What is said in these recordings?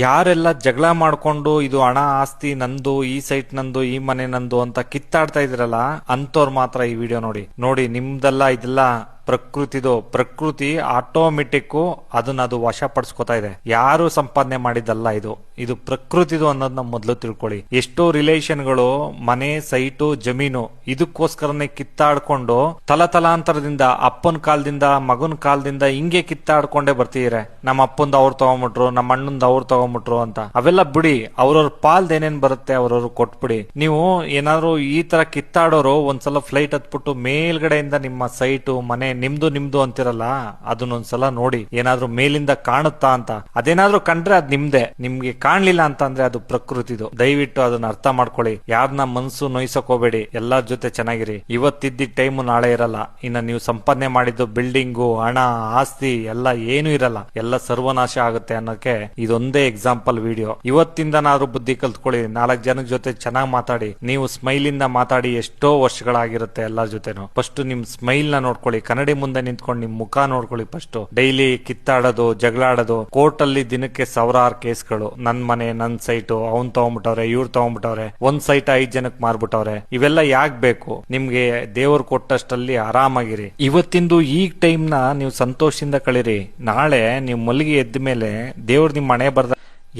ಯಾರೆಲ್ಲ ಜಗಳ ಮಾಡ್ಕೊಂಡು ಇದು ಹಣ ಆಸ್ತಿ ನಂದು, ಈ ಸೈಟ್ ನಂದು, ಈ ಮನೆ ನಂದು ಅಂತ ಕಿತ್ತಾಡ್ತಾ ಇದ್ರಲ್ಲ ಅಂತವ್ರು ಮಾತ್ರ ಈ ವಿಡಿಯೋ ನೋಡಿ. ನೋಡಿ ನಿಮ್ದೆಲ್ಲ ಇದೆಲ್ಲ ಪ್ರಕೃತಿ ಆಟೋಮೆಟಿಕ್ ಅದನ್ನ ಅದು ವಶ ಪಡಿಸ್ಕೊತಾ ಇದೆ. ಯಾರು ಸಂಪಾದನೆ ಮಾಡಿದ್ದಲ್ಲ ಇದು, ಇದು ಪ್ರಕೃತಿದು ಅನ್ನೋದನ್ನ ಮೊದಲು ತಿಳ್ಕೊಳ್ಳಿ. ಎಷ್ಟೋ ರಿಲೇಷನ್ಗಳು ಮನೆ, ಸೈಟು, ಜಮೀನು ಇದಕ್ಕೋಸ್ಕರನೇ ಕಿತ್ತಾಡ್ಕೊಂಡು ತಲತಲಾಂತರದಿಂದ ಅಪ್ಪನ ಕಾಲದಿಂದ ಮಗನ ಕಾಲದಿಂದ ಹಿಂಗೆ ಕಿತ್ತಾಡ್ಕೊಂಡೇ ಬರ್ತಿದ್ರೆ. ನಮ್ಮ ಅಪ್ಪಂದ ಅವ್ರು ತಗೊಂಬಿಟ್ರು, ನಮ್ಮ ಅಣ್ಣಂದ ಅವ್ರು ತಗೊಂಬಿಟ್ರು ಅಂತ ಅವೆಲ್ಲ ಬಿಡಿ. ಅವ್ರವ್ರ ಪಾಲ್ದ ಏನೇನ್ ಬರುತ್ತೆ ಅವ್ರವ್ರು ಕೊಟ್ಬಿಡಿ. ನೀವು ಏನಾದ್ರು ಈ ತರ ಕಿತ್ತಾಡೋರು ಒಂದ್ಸಲ ಫ್ಲೈಟ್ ಹತ್ಬಿಟ್ಟು ಮೇಲ್ಗಡೆಯಿಂದ ನಿಮ್ಮ ಸೈಟು, ಮನೆ ನಿಮ್ದು ಅಂತಿರಲ್ಲ, ಅದನ್ನೊಂದ್ಸಲ ನೋಡಿ. ಏನಾದ್ರೂ ಮೇಲಿಂದ ಕಾಣುತ್ತಾ ಅಂತ, ಅದೇನಾದ್ರೂ ಕಂಡ್ರೆ ಅದ್ ನಿಮ್ದೆ. ನಿಮ್ಗೆ ಕಾಣ್ಲಿಲ್ಲ ಅಂತ ಅಂದ್ರೆ ಅದು ಪ್ರಕೃತಿದು. ದಯವಿಟ್ಟು ಅದನ್ನ ಅರ್ಥ ಮಾಡ್ಕೊಳ್ಳಿ. ಯಾರನ್ನ ಮನ್ಸು ನೋಯ್ಸಕ್ ಹೋಗ್ಬೇಡಿ. ಎಲ್ಲಾರ ಜೊತೆ ಚೆನ್ನಾಗಿರಿ. ಇವತ್ತಿದ್ದ ಟೈಮು ನಾಳೆ ಇರಲ್ಲ. ಇನ್ನ ನೀವು ಸಂಪಾದನೆ ಮಾಡಿದ್ದು ಬಿಲ್ಡಿಂಗು, ಹಣ, ಆಸ್ತಿ ಎಲ್ಲ ಏನು ಇರಲ್ಲ. ಎಲ್ಲ ಸರ್ವನಾಶ ಆಗುತ್ತೆ ಅನ್ನೋಕೆ ಇದೊಂದೇ ಎಕ್ಸಾಂಪಲ್ ವಿಡಿಯೋ. ಇವತ್ತಿಂದನಾದ್ರೂ ಬುದ್ಧಿ ಕಲ್ತ್ಕೊಳ್ಳಿ. 4 ಜನದ ಜೊತೆ ಚೆನ್ನಾಗಿ ಮಾತಾಡಿ. ನೀವು ಸ್ಮೈಲ್ ಇಂದ ಮಾತಾಡಿ ಎಷ್ಟೋ ವರ್ಷಗಳಾಗಿರುತ್ತೆ ಎಲ್ಲರ ಜೊತೆನು. ಫಸ್ಟ್ ನಿಮ್ ಸ್ಮೈಲ್ ನ ನೋಡ್ಕೊಳ್ಳಿ. ಕನ್ನಡಿ ಮುಂದೆ ನಿಂತ್ಕೊಂಡು ನಿಮ್ ಮುಖ ನೋಡ್ಕೊಳ್ಳಿ. ಫಸ್ಟ್ ಡೈಲಿ ಕಿತ್ತಾಡೋದು, ಜಗಳಾಡೋದು, ಕೋರ್ಟ್ ಅಲ್ಲಿ ದಿನಕ್ಕೆ ಸಾವಿರಾರು ಕೇಸ್ಗಳು. ನನ್ ಮನೆ, ನನ್ ಸೈಟು, ಅವ್ನ್ ತಗೊಂಡ್ಬಿಟ್ಟವ್ರೆ, ಇವ್ರು ತಗೊಂಡ್ಬಿಟ್ಟವ್ರೆ, ಒಂದ್ ಸೈಟ್ 5 ಜನಕ್ಕೆ ಮಾರ್ಬಿಟ್ಟವ್ರೆ. ಇವೆಲ್ಲ ಯಾಕೆ ಬೇಕು ನಿಮ್ಗೆ? ದೇವ್ರು ಕೊಟ್ಟಷ್ಟಲ್ಲಿ ಆರಾಮಾಗಿರಿ. ಇವತ್ತಿಂದು ಈ ಟೈಮ್ ನ ನೀವು ಸಂತೋಷದಿಂದ ಕಳೀರಿ. ನಾಳೆ ನೀವು ಮಲಗಿ ಎದ್ದ ಮೇಲೆ ದೇವ್ರು ನಿಮ್ ಮನೆ ಬರ್ದ.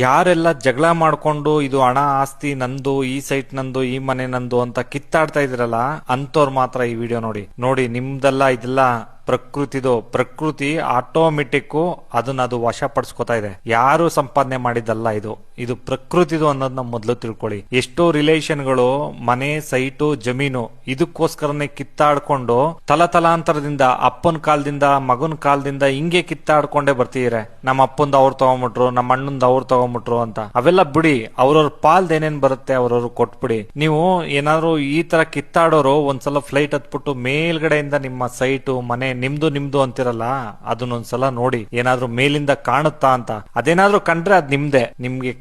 ಯಾರೆಲ್ಲ ಜಗಳ ಮಾಡ್ಕೊಂಡು ಇದು ಹಣ ಆಸ್ತಿ ನಂದು, ಈ ಸೈಟ್ ನಂದು, ಈ ಮನೆ ನಂದು ಅಂತ ಕಿತ್ತಾಡ್ತಾ ಇದ್ರಲ್ಲ ಅಂತವ್ರು ಮಾತ್ರ ಈ ವಿಡಿಯೋ ನೋಡಿ. ನೋಡಿ ನಿಮ್ದೆಲ್ಲ ಇದೆಲ್ಲ ಪ್ರಕೃತಿ ಆಟೋಮೆಟಿಕ್ ಅದನ್ನ ಅದು ವಶ ಪಡಿಸ್ಕೊತಾ ಇದೆ. ಯಾರು ಸಂಪಾದನೆ ಮಾಡಿದ್ದಲ್ಲ ಇದು, ಇದು ಪ್ರಕೃತಿದು ಅನ್ನೋದನ್ನ ಮೊದಲು ತಿಳ್ಕೊಳ್ಳಿ. ಎಷ್ಟೋ ರಿಲೇಷನ್ಗಳು ಮನೆ, ಸೈಟು, ಜಮೀನು ಇದಕ್ಕೋಸ್ಕರನೇ ಕಿತ್ತಾಡ್ಕೊಂಡು ತಲತಲಾಂತರದಿಂದ ಅಪ್ಪನ ಕಾಲದಿಂದ ಮಗನ ಕಾಲದಿಂದ ಹಿಂಗೆ ಕಿತ್ತಾಡ್ಕೊಂಡೇ ಬರ್ತಿದ್ರೆ. ನಮ್ಮ ಅಪ್ಪಂದ ಅವ್ರು ತಗೊಂಬಿಟ್ರು, ನಮ್ಮ ಅಣ್ಣಂದ ಅವ್ರು ತಗೊಂಬಿಟ್ರು ಅಂತ ಅವೆಲ್ಲ ಬಿಡಿ. ಅವ್ರವ್ರ ಪಾಲ್ದ ಏನೇನ್ ಬರುತ್ತೆ ಅವ್ರವ್ರು ಕೊಟ್ಬಿಡಿ. ನೀವು ಏನಾದ್ರು ಈ ತರ ಕಿತ್ತಾಡೋರು ಒಂದ್ಸಲ ಫ್ಲೈಟ್ ಹತ್ಬಿಟ್ಟು ಮೇಲ್ಗಡೆಯಿಂದ ನಿಮ್ಮ ಸೈಟು, ಮನೆ ನಿಮ್ದು ಅಂತಿರಲ್ಲ, ಅದನ್ನೊಂದ್ಸಲ ನೋಡಿ. ಏನಾದ್ರೂ ಮೇಲಿಂದ ಕಾಣುತ್ತಾ ಅಂತ, ಅದೇನಾದ್ರೂ ಕಂಡ್ರೆ ಅದ್ ನಿಮ್ದೆ. ನಿಮ್ಗೆ